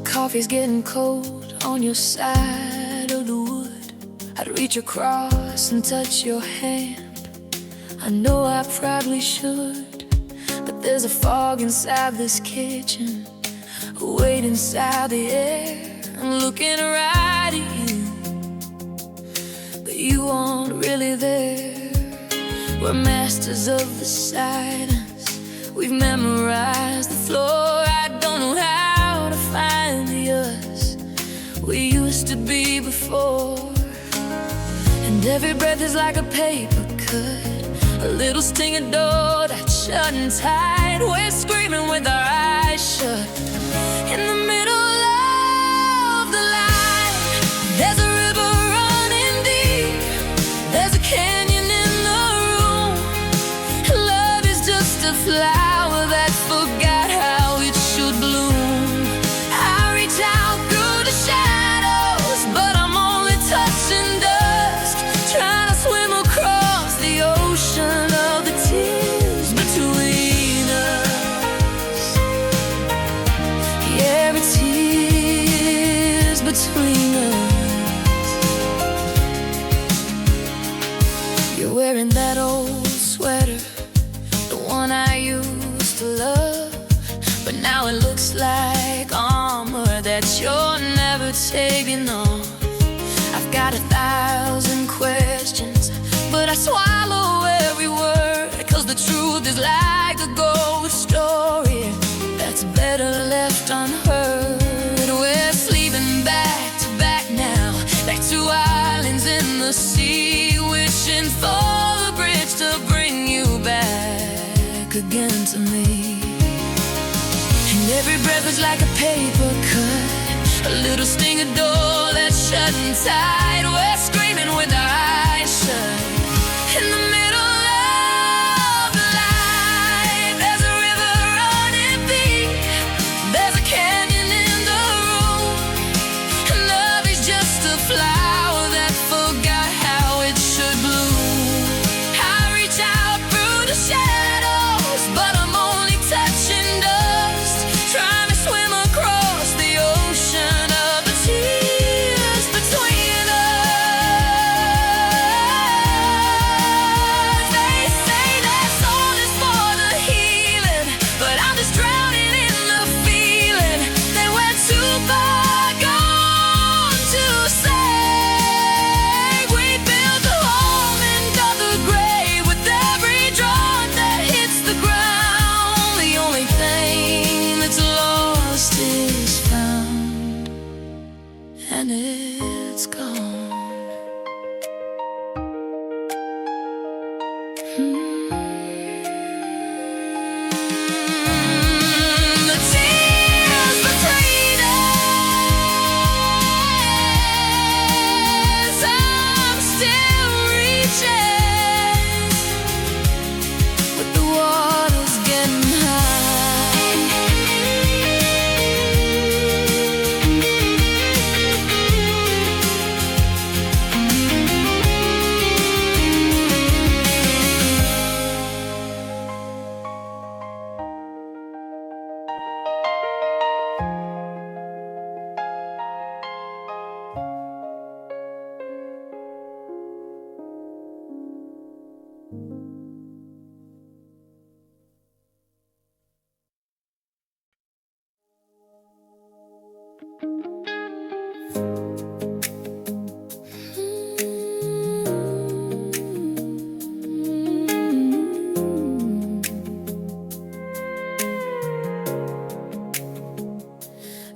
coffee's getting cold on your side of the wood, I'd reach across and touch your hand. I know I probably should, but there's a fog inside this kitchen, a weight inside the air. I'm looking right at you, but you aren't really there. We're masters of the silence, we've memorized the floor. I don't know how to find the us we used to be before. And every breath is like a paper cut, a little stinging door that's shutting tight. We're screaming with our eyes shut in the middle of the light. There's a river running deep, there's a canyon in the room. Love is just a flower that forgot how it should bloom. I reach out through the shadows, but I'm only touching dust, trying to swim across the ocean of the tears between us. Yeah, the tears between us. You're wearing that old sweater, the one I used to love, but now it looks like armor that you're never taking off. I've got 1,000 questions, but I swallow every word, 'cause the truth is like a ghost story that's better left unheard. We're sleeping back to back now, like two islands in the sea, wishing for a bridge to bring you back again to me. And every breath is like a paper cut, a little stinging door that's shutting tight. We're screaming with our eyes shut in the middle of the light. There's a river running deep, there's a canyon in the room. And love is just a flower that forgot how it should bloom. I reach out through the shadows, but I'm only touching dust, trying to swim across the ocean of the tears between us. They say that soul is for the healing, but I'm just drowning in the feeling that we're too far gone to say. We built a home and dug the grave with every drop that hits the ground. The only thing that's lost is found, and it's gone. The tears between us, I'm still reaching, but the water's getting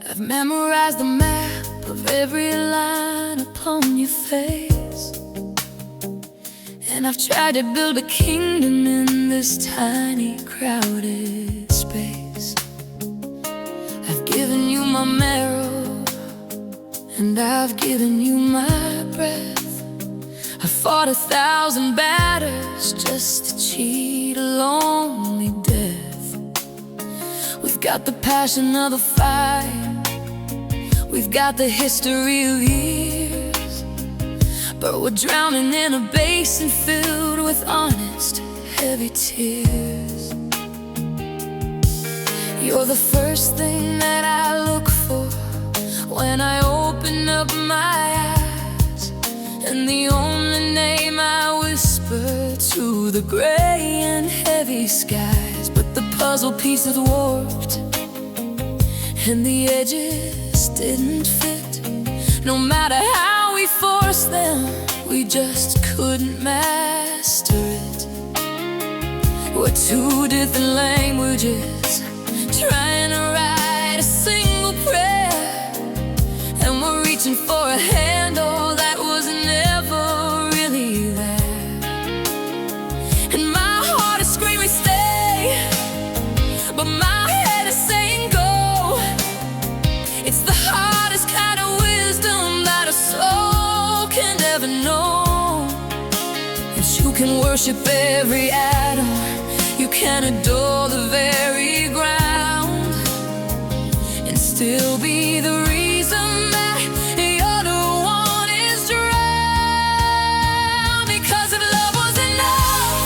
I've memorized the map of every line upon your face, and I've tried to build a kingdom in this tiny, crowded space. I've given you my marrow, and I've given you my breath. I fought 1,000 battles just to cheat a lonely death. We've got the passion of the fight, we've got the history of years, but we're drowning in a basin filled with honest, heavy tears. You're the first thing that I look for and the only name I whisper to the gray and heavy skies. But the puzzle pieces warped, and the edges didn't fit. No matter how we forced them, we just couldn't master it. We're two different languages, trying to write a single prayer, and we're reaching for a handle that was never really there. And my heart is screaming stay, but my head is saying go. It's the hardest kind of wisdom that a soul can ever know. And you can worship every atom, you can adore the very ground, and still be the reason that you're the one is drowned. Because if love was enough,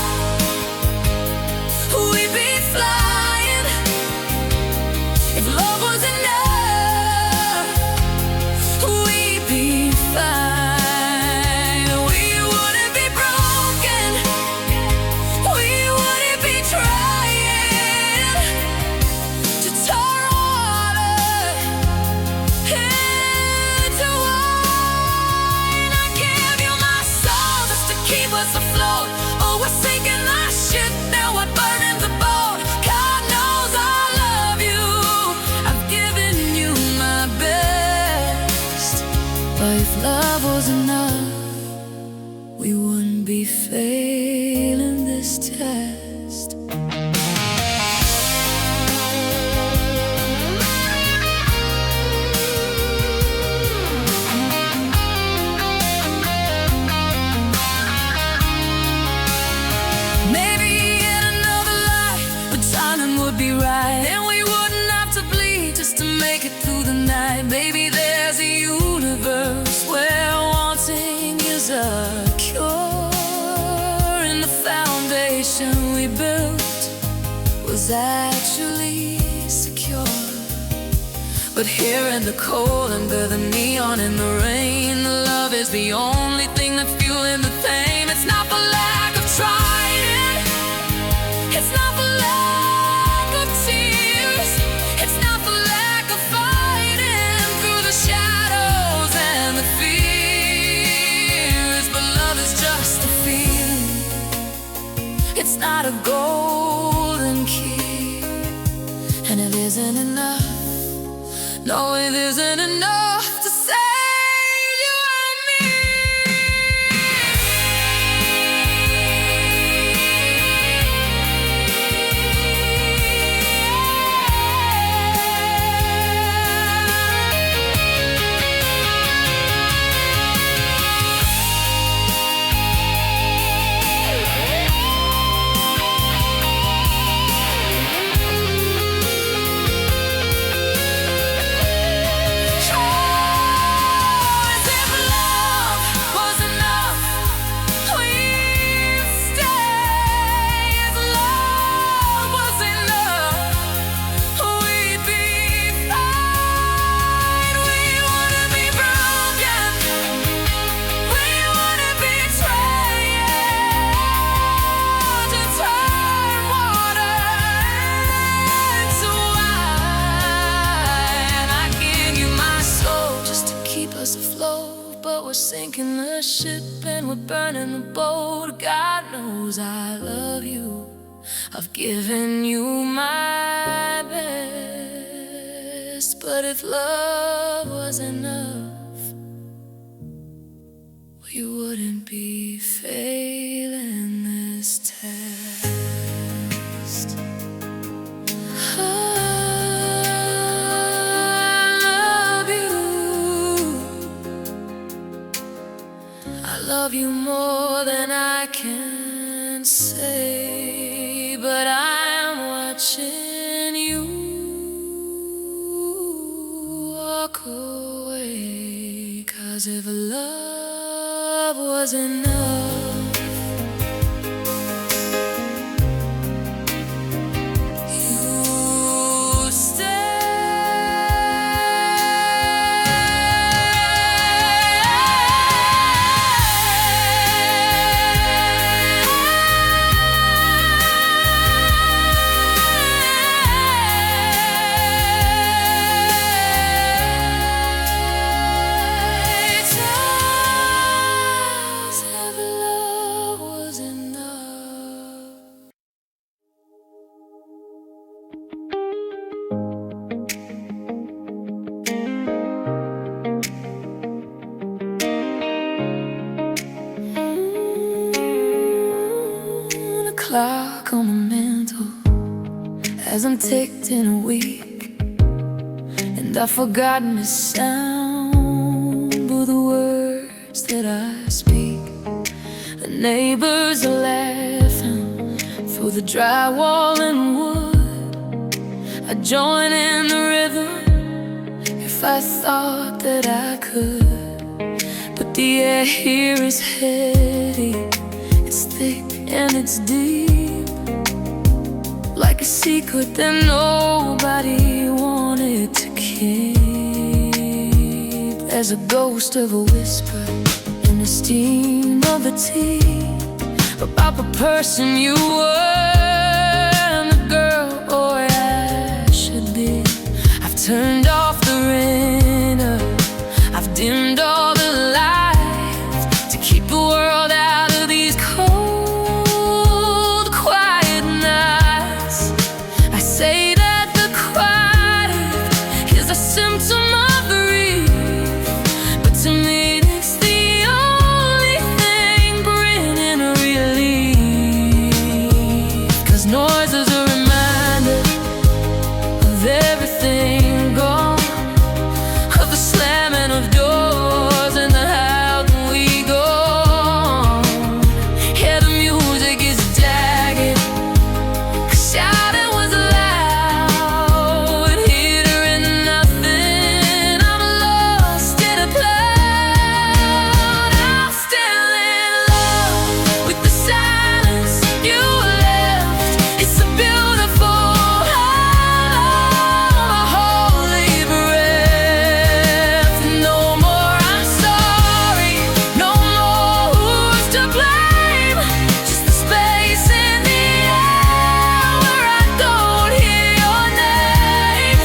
we'd be flying. If love was enough, we'd be fine. We wouldn't be broken, we wouldn't be trying to turn water into wine. I give you my soul just to keep us afloat. Oh, we're sinking our ship, now we're burning the boat. God knows I love you, I've given you my best. But if love was enough, we wouldn't be failing this test. Maybe in another life, the timing would be right, and we wouldn't have to bleed just to make it through the night. Maybe there's a universe where wanting is a cure, and the foundation we built was actually secure. But here in the cold, under the neon in the rain, love is the only thing that's fueling the pain. It's not for lack of trying, it's not for lack of tears, it's not for lack of fighting through the shadows and the fears. But love is just a feeling, it's not a golden key. And it isn't enough, no, it isn't enough to save you and me. Afloat, but we're sinking the ship and we're burning the boat. God knows I love you, I've given you my best. But if love was enough, we wouldn't be failing this test. I love you more than I can say, but I'm watching you walk away. 'Cause if love was enough, you stay. hasn't ticked in a week, and I've forgotten the sound of the words that I speak. The neighbors are laughing through the drywall and wood. I'd join in the rhythm if I thought that I could, but the air here is heavy, it's thick and it's deep, like a secret that nobody wanted to keep. There's a ghost of a whisper in the steam of the tea about the person you were and the girl, boy, I should be. I've turned off the renter, I've dimmed all the lights to keep the world out of these cold, quiet nights. I say that the quiet is a symptom of grief, but to me it's the only thing bringing relief. 'Cause noise is a reminder of everything gone, of the slamming of doors and the how can we go on. Yeah, the music is jagged, 'cause shouting was loud, hearing nothing. I'm lost in a cloud. I'm still in love with the silence you left. It's a beautiful holy breath. No more I'm sorry, no more who's to blame. Just the space in the air where I don't hear your name.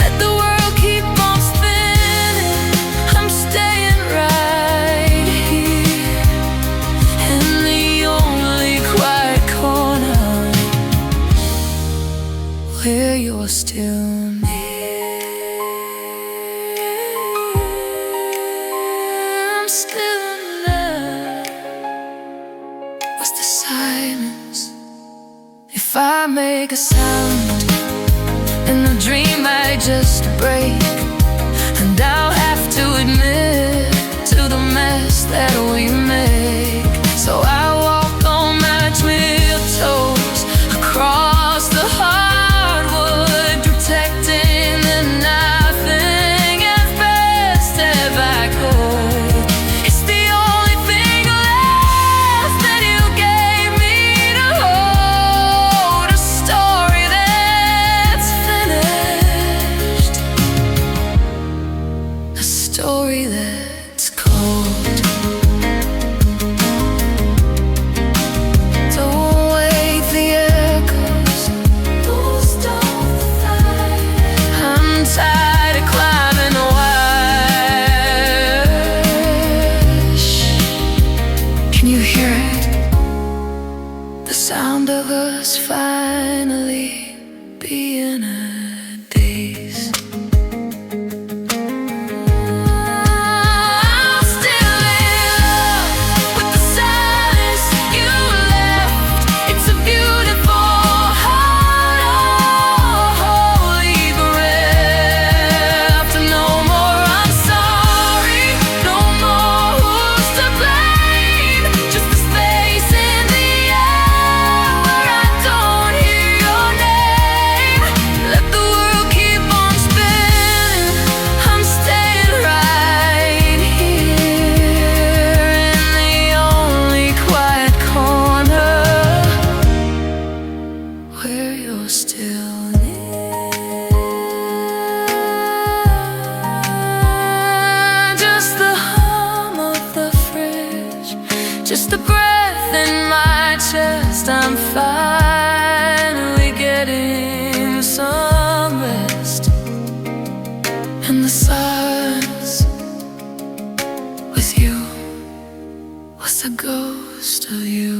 Let the world keep on spinning, I'm staying right here in the only quiet corner where you're still near. I'm still in love with the silence. If I make a sound and the dream might just break, and I'll have to admit to the mess that we make. So I walk on my tiptoes across the hardwood, protecting the nothing as best as I could. It's the only thing left that you gave me to hold, a story that's finished, a story that's cold. Don't wake the echoes, don't stop the fire. I'm tired of climbing the wires. Can you hear it? The sound of us finally being at peace. I'm still in love with the silence you left. It's a beautiful holy breath. No more I'm sorry, no more who's to blame. Just the space in the air where I don't hear your name. Let the world keep on spinning, I'm staying right here in the only quiet corner where you're still near. Just the hum of the fridge, just the breath in my chest. I'm finally getting some rest, and the silence with you was the ghost of you.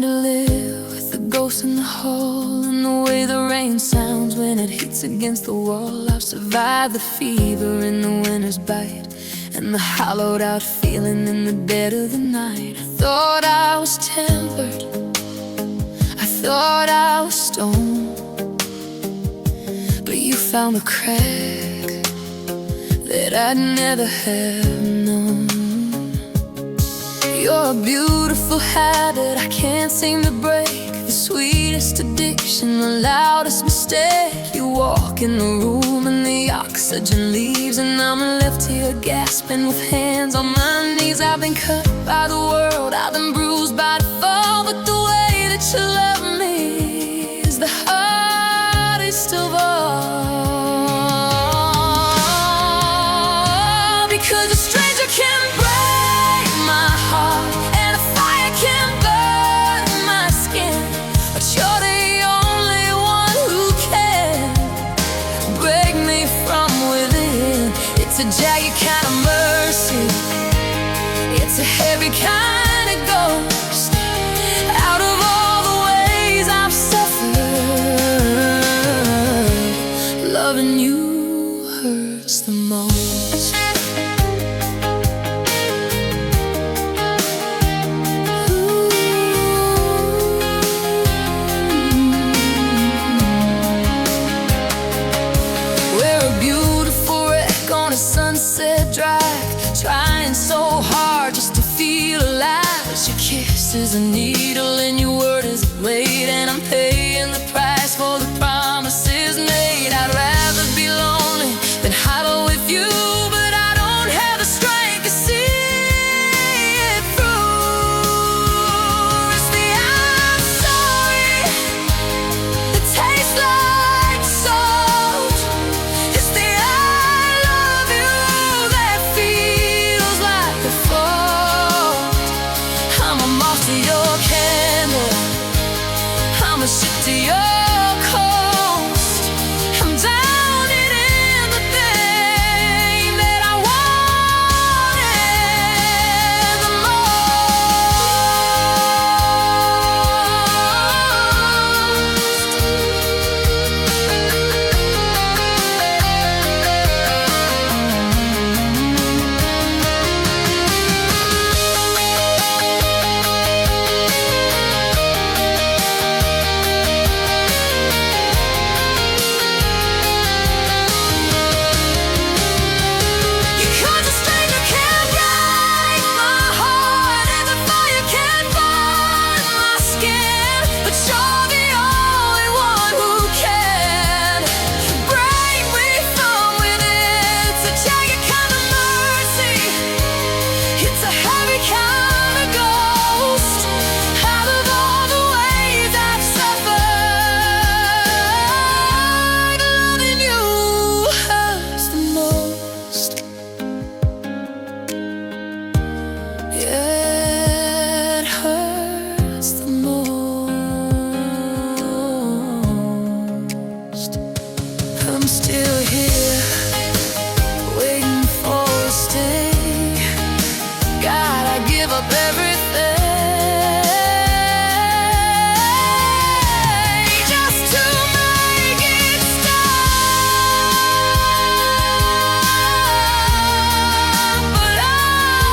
to live with the ghost in the hall, and the way the rain sounds when it hits against the wall. I've survived the fever in the winter's bite, and the hollowed out feeling in the dead of the night. I thought I was tempered, I thought I was stone, but you found the crack that I'd never have known. You're a beautiful habit I can't seem to break, the sweetest addiction, the loudest mistake. You walk in the room and the oxygen leaves, and I'm left here gasping with hands on my knees. I've been cut by the world, I've been bruised by the fall, but the way that you love me is the hardest of all. Because a stranger can break my heart, and a fire can burn my skin, but you're the only one who can break me from within. It's a jagged kind of mercy, it's a heavy kind of ghost. Out of all the ways I've suffered, loving you hurts the most. Sunset Drive, trying so hard just to feel alive. But your kiss is a needle and your word is a blade, and I'm paying the price for the promises made. I'd rather be lonely than hollow with you, but I don't have the strength to see it through. It's the I'm sorry that tastes like salt. It's the I'm a ship to your coast. I'm drowning in the thing that I wanted the I'm still here, waiting for a stay. God, I give up everything just to make it stop, but I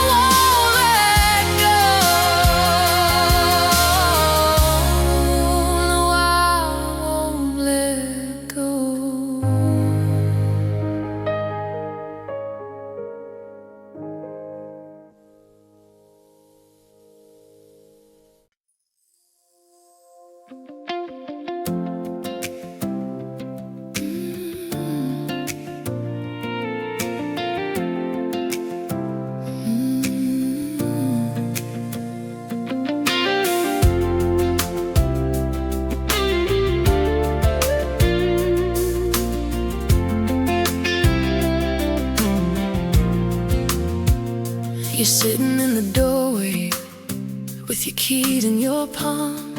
won't let go. No, I won't let go. You're sitting in the doorway with your keys in your palm.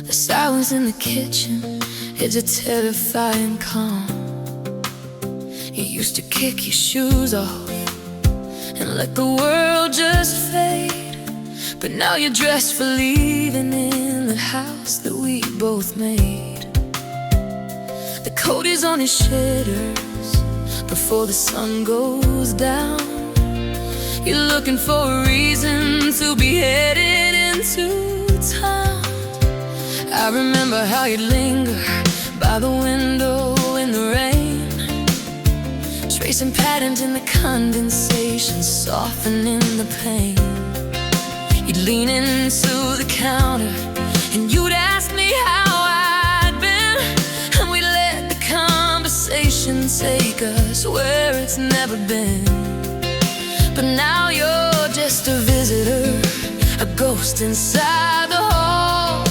The silence in the kitchen is a terrifying calm. You used to kick your shoes off and let the world just fade, But now you're dressed for leaving in the house that we both made. The coat is on his shoulders before the sun goes down. You're looking for a reason to be headed into town. I remember how you'd linger by the window in the rain, tracing patterns in the condensation, softening the pain. You'd lean into the counter and you'd ask me how I'd been, and we'd let the conversation take us where it's never been. But now you're just a visitor, a ghost inside the hall,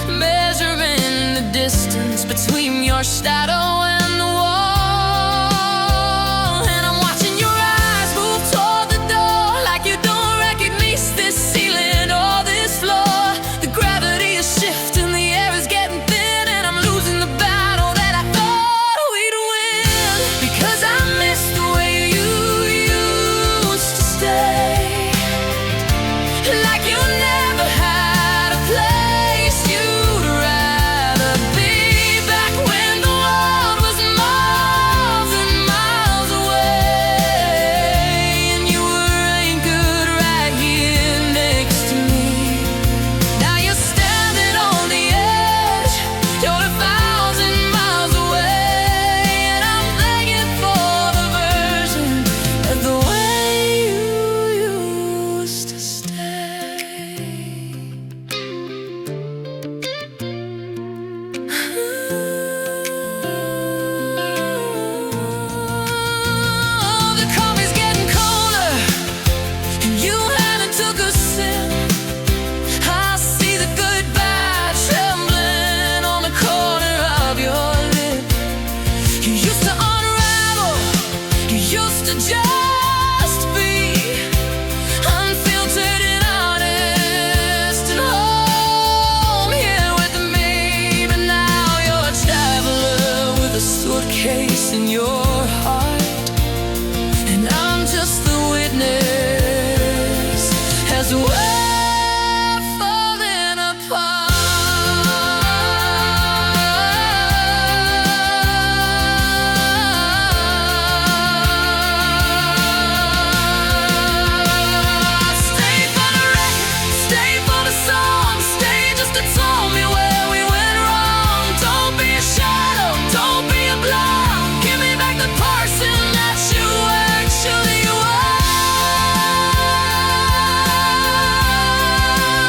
measuring the distance between your shadow and the wall. And I'm watching your eyes move toward the door, like you don't recognize this ceiling or this floor. The gravity is shifting, the air is getting thin, and I'm losing the battle that I thought we'd win. Because I miss the way you used to stay, like you never had a place you'd rather be. Back when the world was miles and miles away, and you were anchored right here next to me. Now you're standing on the edge, you're 1,000 miles away, and I'm begging for the version of the way you used to stay. The coffee's getting colder, and you haven't took a sip. I see the goodbye trembling on the corner of your lip. You used to unravel, you used to just be unfiltered and honest and home here with me. But now you're a traveler with a suitcase in your heart, and I'm just the witness as we're falling apart. Stay for the record, stay for the song, stay just to tell me where we went wrong. Don't be a shadow, don't be a blur. Give me back the person that you actually were.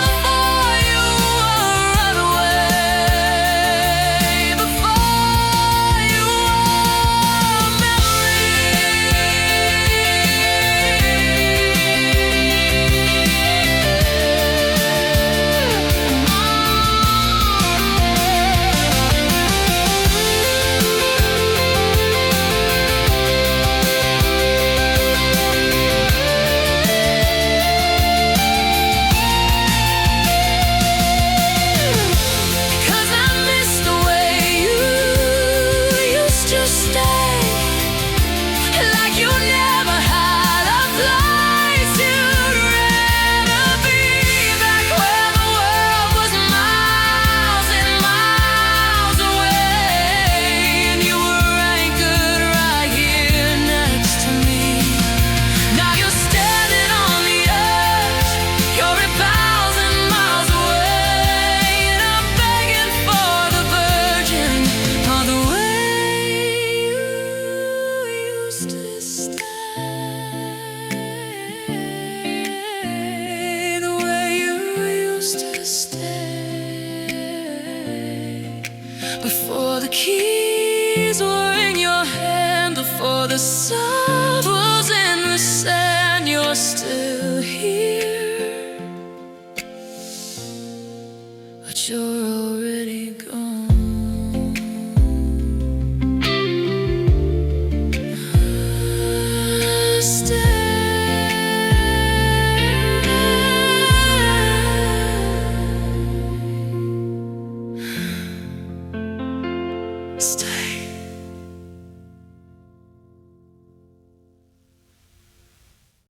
Before you run away, before you were Cause I miss the way you used to stay, like you never had a place you'd rather be. Back when the world was miles and miles away, and you were anchored right here next to me. Now you're standing on the edge, you're 1,000 miles away, and I'm begging for the virgin of the way you used to stay, the way you used to stay. Before the keys were in your hand, before the sun